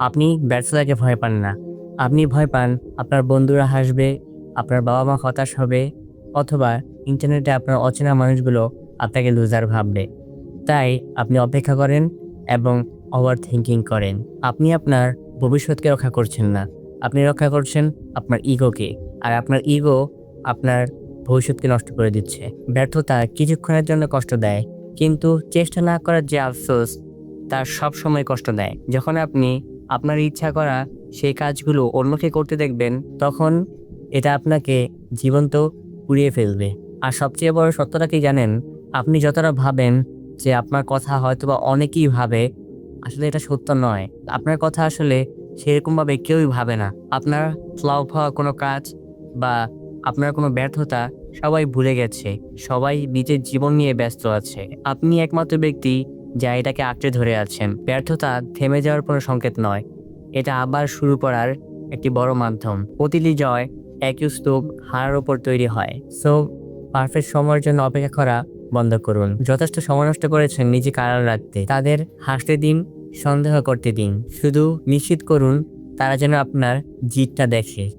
আপনি ব্যর্থতাকে ভয় পান না। আপনি ভয় পান আপনার বন্ধুরা হাসবে, আপনার বাবা-মা হতাশ হবে অথবা ইন্টারনেটে আপনার অচেনা মানুষগুলো আপনাকে লুজার ভাববে। তাই আপনি অপেক্ষা করেন এবং ওভার থিংকিং করেন। আপনি আপনার ভবিষ্যৎকে রক্ষা করছেন না। আপনি রক্ষা করছেন আপনার ইগোকে। আর আপনার ইগো আপনার ভবিষ্যৎকে নষ্ট করে দিচ্ছে। ব্যর্থতা কিছুক্ষণের জন্য কষ্ট দেয়, কিন্তু চেষ্টা না করার যে আফসোস তা সবসময় কষ্ট দেয়। যখন আপনি আপনার ইচ্ছা করা সেই কাজগুলো অন্যকে করতে দেখবেন, তখন এটা আপনাকে জীবন্ত পুড়িয়ে ফেলবে। আর সবচেয়ে বড় সত্যটা কি জানেন? আপনি যতটা ভাবেন যে আপনার কথা হয়তোবা অনেকেই ভাবে, আসলে এটা সত্য নয়। আপনার কথা আসলে সেরকমভাবে কেউই ভাবে না। আপনার ফ্লপ হওয়া কোনো কাজ বা আপনার কোনো ব্যর্থতা সবাই ভুলে গেছে। সবাই নিজের জীবন নিয়ে ব্যস্ত আছে। আপনি একমাত্র ব্যক্তি যা এটাকে আঁকড়ে ধরে আছেন। ব্যর্থতা থেমে যাওয়ার কোনো সংকেত নয়। এটা আবার শুরু করার একটি বড় মাধ্যম। প্রতিটি জয় একই স্তূপ হারার উপর তৈরি হয়। সো পারফেক্ট সময়ের জন্য অপেক্ষা করা বন্ধ করুন। যথেষ্ট সময় নষ্ট করেছেন নিজেকে আড়াল রাখতে। তাদের হাসতে দিন, সন্দেহ করতে দিন। শুধু নিশ্চিত করুন তারা যেন আপনার জিতটা দেখে।